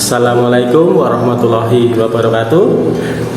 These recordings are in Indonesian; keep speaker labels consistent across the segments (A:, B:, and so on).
A: Assalamualaikum warahmatullahi wabarakatuh.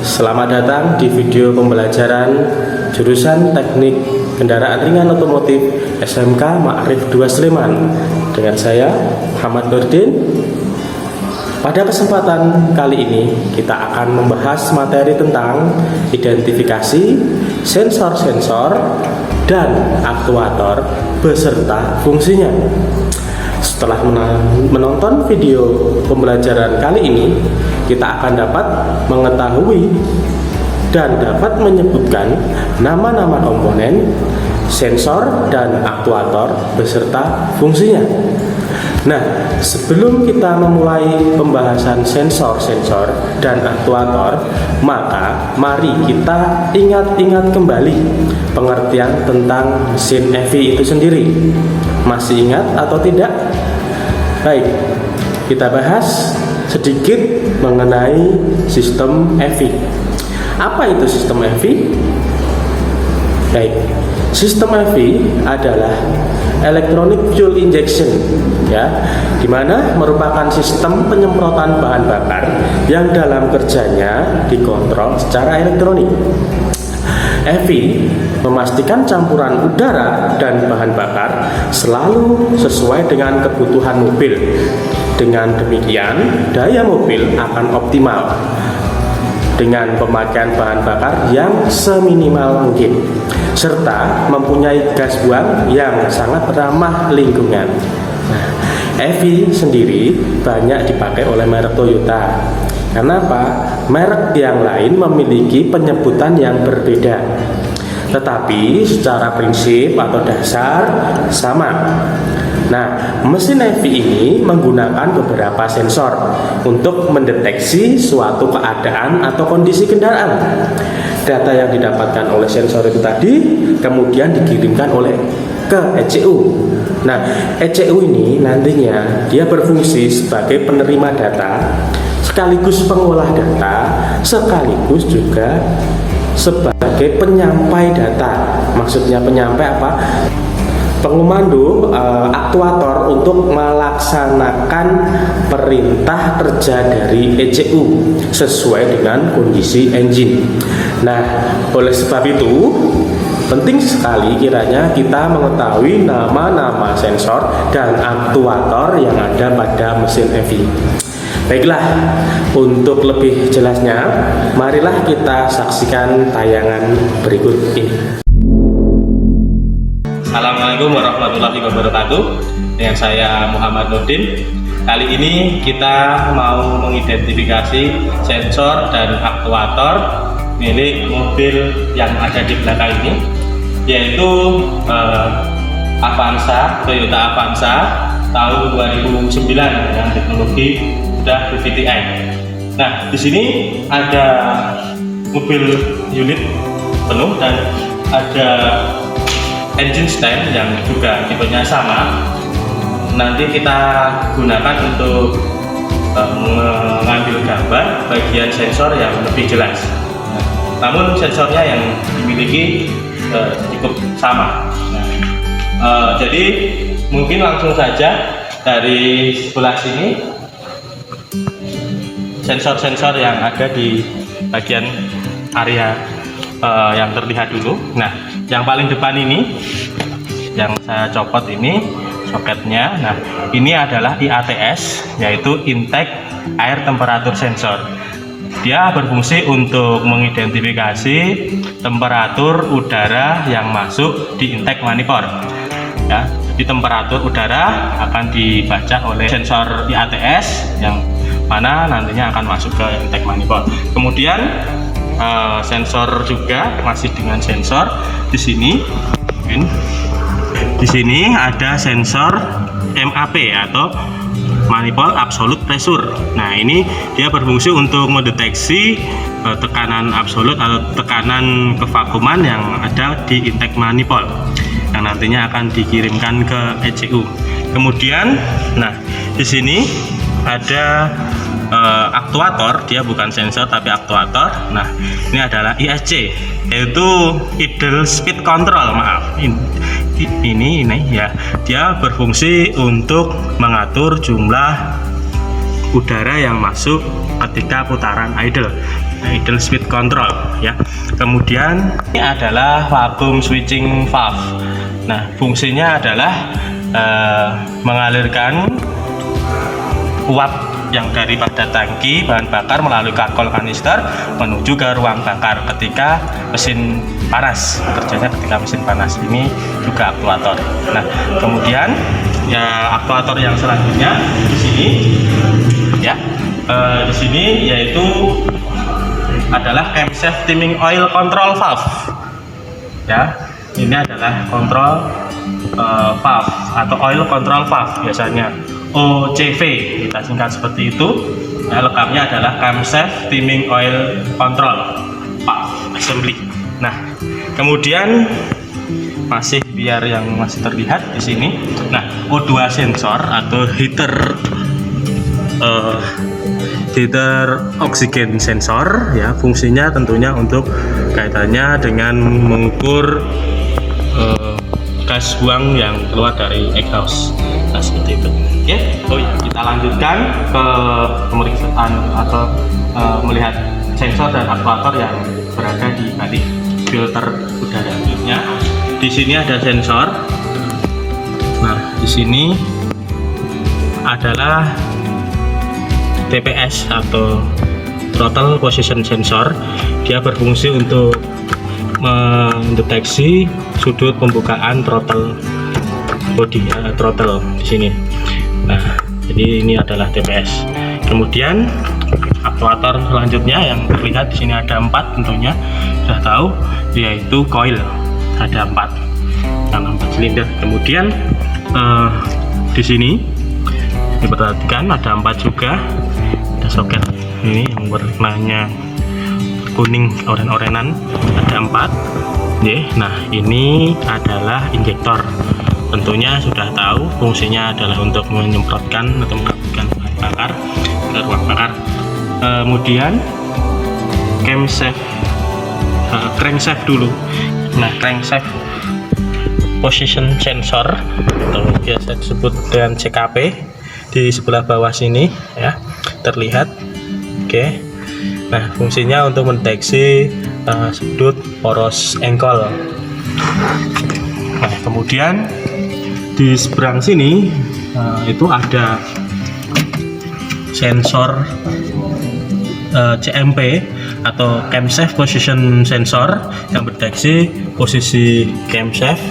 A: Selamat datang di video pembelajaran jurusan Teknik Kendaraan Ringan Otomotif SMK Ma'arif 2 Sleman dengan saya Muhammad Nurdin. Pada kesempatan kali ini kita akan membahas materi tentang identifikasi sensor-sensor dan aktuator beserta fungsinya. Setelah menonton video pembelajaran kali ini, kita akan dapat mengetahui dan dapat menyebutkan nama-nama komponen, sensor, dan aktuator beserta fungsinya. Nah, sebelum kita memulai pembahasan sensor-sensor dan aktuator, maka mari kita ingat-ingat kembali pengertian tentang mesin EV itu sendiri. Masih ingat atau tidak? Baik, kita bahas sedikit mengenai sistem EV. Apa itu sistem EV? Baik, sistem EV adalah electronic fuel injection, ya, dimana merupakan sistem penyemprotan bahan bakar yang dalam kerjanya dikontrol secara elektronik. EV memastikan campuran udara dan bahan bakar selalu sesuai dengan kebutuhan mobil. Dengan demikian, daya mobil akan optimal dengan pemakaian bahan bakar yang seminimal mungkin, serta mempunyai gas buang yang sangat ramah lingkungan. Nah, EV sendiri banyak dipakai oleh merek Toyota. Kenapa? Merek yang lain memiliki penyebutan yang berbeda, tetapi secara prinsip atau dasar sama. Nah, mesin EV ini menggunakan beberapa sensor untuk mendeteksi suatu keadaan atau kondisi kendaraan. Data yang didapatkan oleh sensor itu tadi kemudian dikirimkan ke ECU. Nah, ECU ini nantinya dia berfungsi sebagai penerima data, sekaligus pengolah data, sekaligus juga sebagai penyampai data. Maksudnya penyampai apa? Pengomando aktuator untuk melaksanakan perintah kerja dari ECU sesuai dengan kondisi engine. Nah, oleh sebab itu penting sekali kiranya kita mengetahui nama-nama sensor dan aktuator yang ada pada mesin EV. Baiklah, untuk lebih jelasnya, marilah kita saksikan tayangan berikut ini. Assalamualaikum warahmatullahi wabarakatuh. Dengan saya Muhammad Nurdin. Kali ini kita mau mengidentifikasi sensor dan aktuator milik mobil yang ada di belakang ini, yaitu Toyota Avanza tahun 2009 dengan teknologi sudah VVT-i. Nah, di sini ada mobil unit penuh dan ada engine stand yang juga tipenya sama. Nanti kita gunakan untuk mengambil gambar bagian sensor yang lebih jelas. Namun sensornya yang dimiliki cukup sama. Jadi mungkin langsung saja dari sebelah sini sensor-sensor yang ada di bagian area yang terlihat dulu. Nah, yang paling depan ini yang saya copot ini soketnya. Nah, ini adalah IATS, yaitu intake air temperatur sensor. Dia berfungsi untuk mengidentifikasi temperatur udara yang masuk di intake manifold. Ya, di temperatur udara akan dibaca oleh sensor IATS yang mana nantinya akan masuk ke intake manifold. Kemudian sensor juga masih dengan sensor di sini. Di sini ada sensor MAP atau manifold absolute pressure. Nah, ini dia berfungsi untuk mendeteksi tekanan absolut atau tekanan kevakuman yang ada di intake manifold yang nantinya akan dikirimkan ke ECU. Kemudian, nah di sini ada aktuator, dia bukan sensor tapi aktuator. Nah, ini adalah ISC, yaitu idle speed control. Maaf, ini ya, dia berfungsi untuk mengatur jumlah udara yang masuk ketika putaran idle speed control ya. Kemudian ini adalah vacuum switching valve. Nah, fungsinya adalah mengalirkan uap yang daripada tangki bahan bakar melalui kakol kanister menuju ke ruang bakar ketika mesin panas. Kerjanya ketika mesin panas. Ini juga aktuator. Nah, kemudian ya aktuator yang selanjutnya di sini ya, di sini yaitu adalah camshaft timing oil control valve ya. Ini adalah kontrol valve atau oil control valve, biasanya OCV kita singkat seperti itu. Nah, lengkapnya adalah camshaft timing oil control valve assembly. Nah, kemudian masih biar yang masih terlihat di sini. Nah, O2 sensor atau heater oksigen sensor ya, fungsinya tentunya untuk kaitannya dengan mengukur gas buang yang keluar dari exhaust. Nah, seperti itu. Oke. Oh ya, kita lanjutkan ke pemeriksaan atau melihat sensor dan aktuator yang berada di balik filter udara. Di sini ada sensor. Nah, di sini adalah TPS atau throttle position sensor. Dia berfungsi untuk mendeteksi sudut pembukaan throttle body throttle di sini. Nah, jadi ini adalah TPS. Kemudian aktuator selanjutnya yang terlihat di sini ada 4, tentunya sudah tahu, yaitu coil. Ada 4 silinder. Kemudian di sini diperhatikan ada 4 juga. Ada soket ini yang warnanya kuning oren-orenan, ada 4. Nah, ini adalah injektor. Tentunya sudah tahu fungsinya adalah untuk menyemprotkan atau mengalirkan bahan bakar ke ruang bakar. Kemudian crankshaft dulu. Nah, crankshaft position sensor atau biasa disebut dengan CKP di sebelah bawah sini ya, terlihat. Oke. Nah, fungsinya untuk mendeteksi sudut poros engkol. Nah, kemudian di seberang sini itu ada sensor CMP atau camshaft position sensor yang mendeteksi posisi camshaft.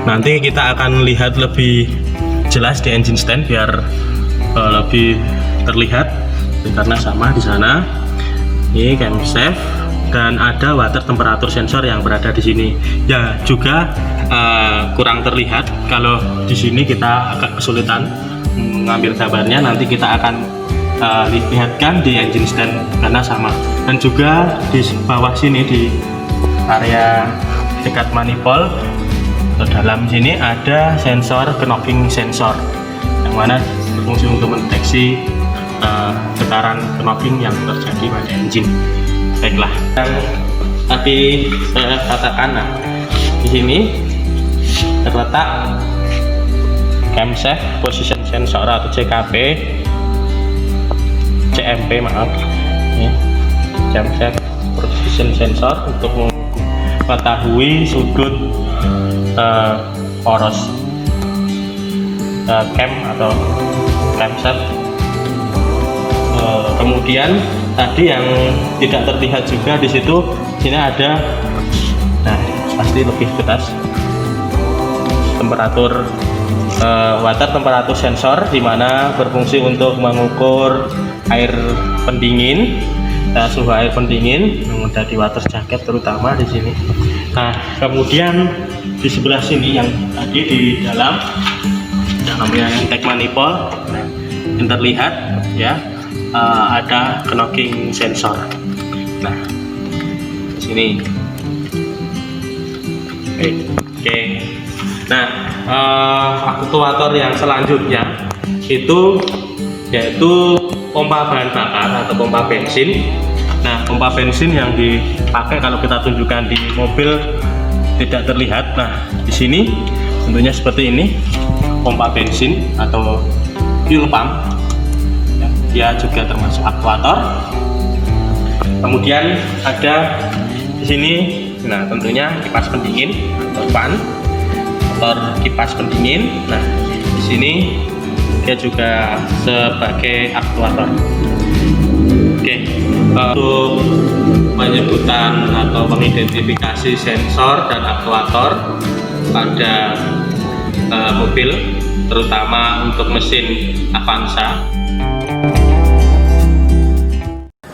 A: Nanti kita akan lihat lebih jelas di engine stand biar lebih terlihat, karena sama di sana. Ini camshaft dan ada water temperature sensor yang berada di sini. Ya, juga kurang terlihat kalau di sini, kita agak kesulitan mengambil gambarnya. Nanti kita akan lihatkan di engine stand karena sama. Dan juga di bawah sini di area dekat manifold dalam sini ada sensor knocking sensor yang mana berfungsi untuk mendeteksi getaran knocking yang terjadi pada engine. Baiklah, yang tadi saya katakan, nah di sini terletak camshaft position sensor atau CMP maaf, ini camshaft position sensor untuk mengetahui sudut poros cam atau camshaft. Kemudian tadi yang tidak terlihat juga di situ, sini ada, nah pasti lebih jelas, temperatur water temperature sensor, di mana berfungsi untuk mengukur air pendingin, suhu air pendingin yang ada di water jacket terutama di sini. Nah, kemudian di sebelah sini yang tadi di dalam namanya intake manifold yang terlihat ya, ada knocking sensor. Nah, di sini. Oke. Nah, aktuator yang selanjutnya itu yaitu pompa bahan bakar atau pompa bensin. Nah, pompa bensin yang dipakai kalau kita tunjukkan di mobil tidak terlihat. Nah, di sini tentunya seperti ini, pompa bensin atau fuel pump. dia juga termasuk aktuator. Kemudian ada di sini, nah tentunya kipas pendingin atau fan, motor kipas pendingin. Nah di sini dia juga sebagai aktuator. Oke, untuk penyebutan atau mengidentifikasi sensor dan aktuator pada mobil, terutama untuk mesin Avanza.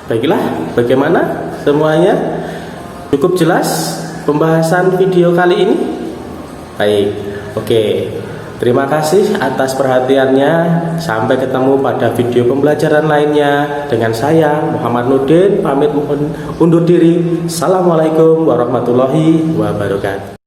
A: Baiklah, bagaimana semuanya? Cukup jelas pembahasan video kali ini? Baik, oke. Terima kasih atas perhatiannya. Sampai ketemu pada video pembelajaran lainnya. Dengan saya, Muhammad Nurdin, pamit mohon undur diri. Assalamualaikum warahmatullahi wabarakatuh.